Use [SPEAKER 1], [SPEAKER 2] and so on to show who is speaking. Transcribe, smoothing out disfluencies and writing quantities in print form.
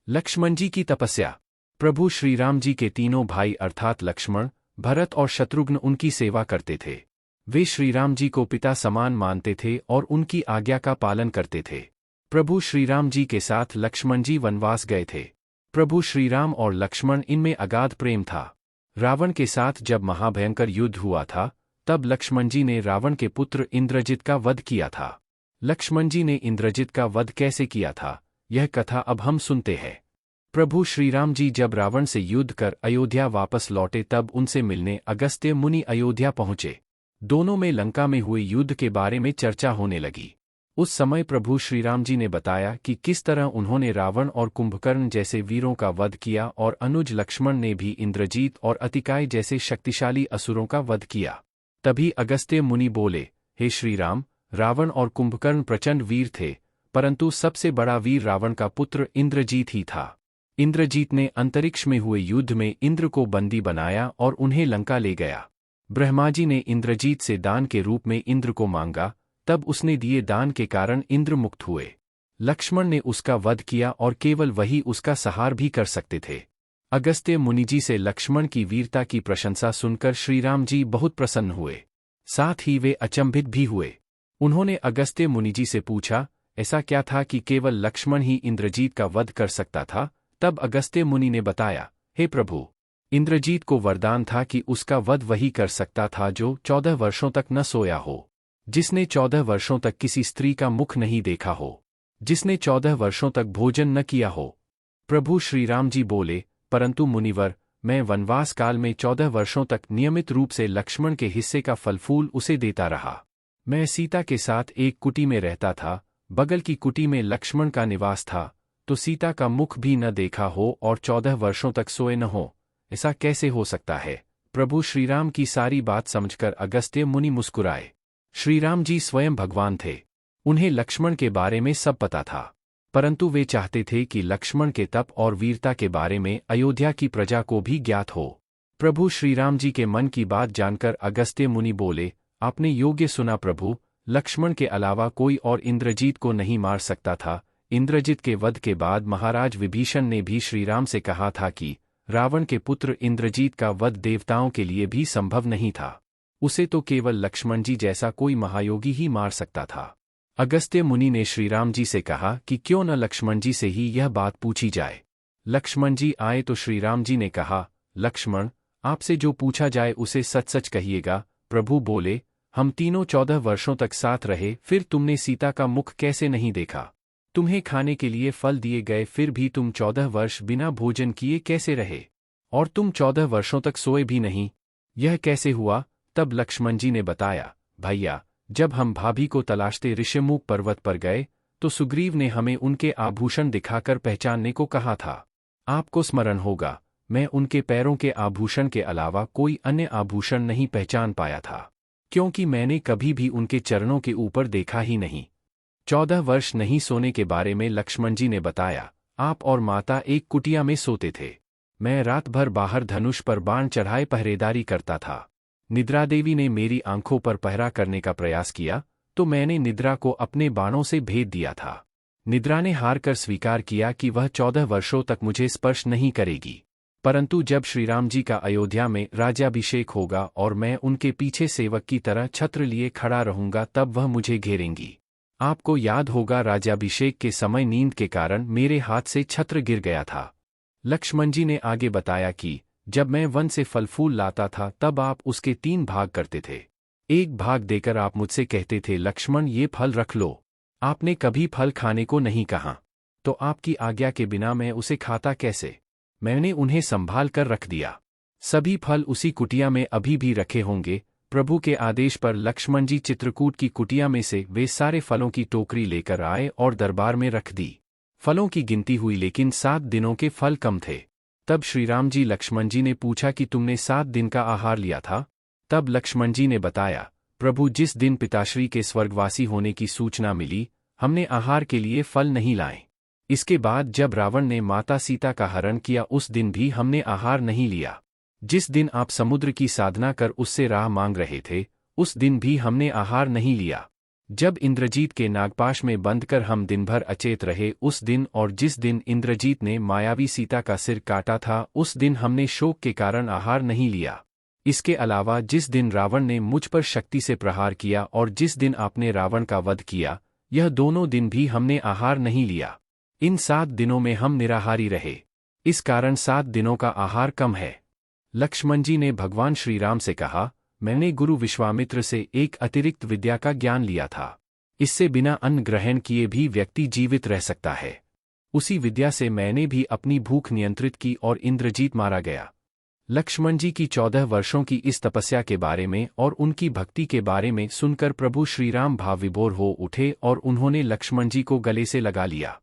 [SPEAKER 1] लक्ष्मण जी की तपस्या। प्रभु श्री राम जी के तीनों भाई अर्थात लक्ष्मण, भरत और शत्रुघ्न उनकी सेवा करते थे। वे श्री राम जी को पिता समान मानते थे और उनकी आज्ञा का पालन करते थे। प्रभु श्री राम जी के साथ लक्ष्मण जी वनवास गए थे। प्रभु श्री राम और लक्ष्मण इनमें अगाध प्रेम था। रावण के साथ जब महाभयंकर युद्ध हुआ था, तब लक्ष्मण जी ने रावण के पुत्र इंद्रजित का वध किया था। लक्ष्मण जी ने इंद्रजित का वध कैसे किया था, यह कथा अब हम सुनते हैं। प्रभु श्री राम जी जब रावण से युद्ध कर अयोध्या वापस लौटे तब उनसे मिलने अगस्त्य मुनि अयोध्या पहुंचे। दोनों में लंका में हुए युद्ध के बारे में चर्चा होने लगी। उस समय प्रभु श्री राम जी ने बताया कि किस तरह उन्होंने रावण और कुंभकर्ण जैसे वीरों का वध किया और अनुज लक्ष्मण ने भी इंद्रजीत और अतिकाय जैसे शक्तिशाली असुरों का वध किया। तभी अगस्त्य मुनि बोले, हे श्री राम, रावण और कुंभकर्ण प्रचंड वीर थे, परंतु सबसे बड़ा वीर रावण का पुत्र इंद्रजीत ही था। इंद्रजीत ने अंतरिक्ष में हुए युद्ध में इंद्र को बंदी बनाया और उन्हें लंका ले गया। ब्रह्मा जी ने इंद्रजीत से दान के रूप में इंद्र को मांगा, तब उसने दिए दान के कारण इंद्र मुक्त हुए। लक्ष्मण ने उसका वध किया और केवल वही उसका संहार भी कर सकते थे। अगस्त्य मुनि जी से लक्ष्मण की वीरता की प्रशंसा सुनकर श्रीराम जी बहुत प्रसन्न हुए। साथ ही वे अचंभित भी हुए। उन्होंने अगस्त्य मुनि जी से पूछा, ऐसा क्या था कि केवल लक्ष्मण ही इंद्रजीत का वध कर सकता था? तब अगस्त्य मुनि ने बताया, हे प्रभु, इंद्रजीत को वरदान था कि उसका वध वही कर सकता था जो 14 वर्षों तक न सोया हो, जिसने 14 वर्षों तक किसी स्त्री का मुख नहीं देखा हो, जिसने 14 वर्षों तक भोजन न किया हो। प्रभु श्री राम जी बोले, परंतु मुनिवर, मैं वनवास काल में 14 वर्षों तक नियमित रूप से लक्ष्मण के हिस्से का फल फूल उसे देता रहा। मैं सीता के साथ एक कुटी में रहता था, बगल की कुटी में लक्ष्मण का निवास था, तो सीता का मुख भी न देखा हो और 14 वर्षों तक सोए न हो, ऐसा कैसे हो सकता है? प्रभु श्रीराम की सारी बात समझकर अगस्त्य मुनि मुस्कुराए। श्रीराम जी स्वयं भगवान थे, उन्हें लक्ष्मण के बारे में सब पता था, परंतु वे चाहते थे कि लक्ष्मण के तप और वीरता के बारे में अयोध्या की प्रजा को भी ज्ञात हो। प्रभु श्रीराम जी के मन की बात जानकर अगस्त्य मुनि बोले, आपने योग्य सुना प्रभु, लक्ष्मण के अलावा कोई और इंद्रजीत को नहीं मार सकता था। इंद्रजित के वध के बाद महाराज विभीषण ने भी श्रीराम से कहा था कि रावण के पुत्र इंद्रजीत का वध देवताओं के लिए भी संभव नहीं था, उसे तो केवल लक्ष्मण जी जैसा कोई महायोगी ही मार सकता था। अगस्त्य मुनि ने श्रीराम जी से कहा कि क्यों न लक्ष्मण जी से ही यह बात पूछी जाए। लक्ष्मण जी आए तो श्रीराम जी ने कहा, लक्ष्मण, आपसे जो पूछा जाए उसे सच सच कहिएगा। प्रभु बोले, हम तीनों 14 वर्षों तक साथ रहे, फिर तुमने सीता का मुख कैसे नहीं देखा? तुम्हें खाने के लिए फल दिए गए, फिर भी तुम 14 वर्ष बिना भोजन किए कैसे रहे? और तुम 14 वर्षों तक सोए भी नहीं, यह कैसे हुआ? तब लक्ष्मण जी ने बताया, भैया, जब हम भाभी को तलाशते ऋषिमुख पर्वत पर गए, तो सुग्रीव ने हमें उनके आभूषण दिखाकर पहचानने को कहा था। आपको स्मरण होगा, मैं उनके पैरों के आभूषण के अलावा कोई अन्य आभूषण नहीं पहचान पाया था, क्योंकि मैंने कभी भी उनके चरणों के ऊपर देखा ही नहीं। 14 वर्ष नहीं सोने के बारे में लक्ष्मण जी ने बताया, आप और माता एक कुटिया में सोते थे। मैं रात भर बाहर धनुष पर बाण चढ़ाए पहरेदारी करता था। निद्रा देवी ने मेरी आंखों पर पहरा करने का प्रयास किया, तो मैंने निद्रा को अपने बाणों से भेद दिया था। निद्रा ने हार कर स्वीकार किया कि वह 14 वर्षों तक मुझे स्पर्श नहीं करेगी, परंतु जब श्रीराम जी का अयोध्या में राज्याभिषेक होगा और मैं उनके पीछे सेवक की तरह छत्र लिए खड़ा रहूंगा, तब वह मुझे घेरेंगी। आपको याद होगा, राज्याभिषेक के समय नींद के कारण मेरे हाथ से छत्र गिर गया था। लक्ष्मण जी ने आगे बताया कि जब मैं वन से फल फूल लाता था, तब आप उसके 3 भाग करते थे। एक भाग देकर आप मुझसे कहते थे, लक्ष्मण, ये फल रख लो। आपने कभी फल खाने को नहीं कहा, तो आपकी आज्ञा के बिना मैं उसे खाता कैसे? मैंने उन्हें संभाल कर रख दिया। सभी फल उसी कुटिया में अभी भी रखे होंगे। प्रभु के आदेश पर लक्ष्मण जी चित्रकूट की कुटिया में से वे सारे फलों की टोकरी लेकर आए और दरबार में रख दी। फलों की गिनती हुई, लेकिन 7 दिनों के फल कम थे। तब श्रीराम जी लक्ष्मण जी ने पूछा कि तुमने 7 दिन का आहार लिया था? तब लक्ष्मण जी ने बताया, प्रभु, जिस दिन पिताश्री के स्वर्गवासी होने की सूचना मिली, हमने आहार के लिए फल नहीं लाए। इसके बाद जब रावण ने माता सीता का हरण किया, उस दिन भी हमने आहार नहीं लिया। जिस दिन आप समुद्र की साधना कर उससे राह मांग रहे थे, उस दिन भी हमने आहार नहीं लिया। जब इंद्रजीत के नागपाश में बंद कर हम दिन भर अचेत रहे उस दिन, और जिस दिन इंद्रजीत ने मायावी सीता का सिर काटा था उस दिन हमने शोक के कारण आहार नहीं लिया। इसके अलावा जिस दिन रावण ने मुझ पर शक्ति से प्रहार किया और जिस दिन आपने रावण का वध किया, यह दोनों दिन भी हमने आहार नहीं लिया। इन 7 दिनों में हम निराहारी रहे, इस कारण 7 दिनों का आहार कम है। लक्ष्मण जी ने भगवान श्री राम से कहा, मैंने गुरु विश्वामित्र से एक अतिरिक्त विद्या का ज्ञान लिया था। इससे बिना अन्न ग्रहण किए भी व्यक्ति जीवित रह सकता है। उसी विद्या से मैंने भी अपनी भूख नियंत्रित की और इंद्रजीत मारा गया। लक्ष्मण जी की 14 वर्षों की इस तपस्या के बारे में और उनकी भक्ति के बारे में सुनकर प्रभु श्रीराम भावविभोर हो उठे और उन्होंने लक्ष्मण जी को गले से लगा लिया।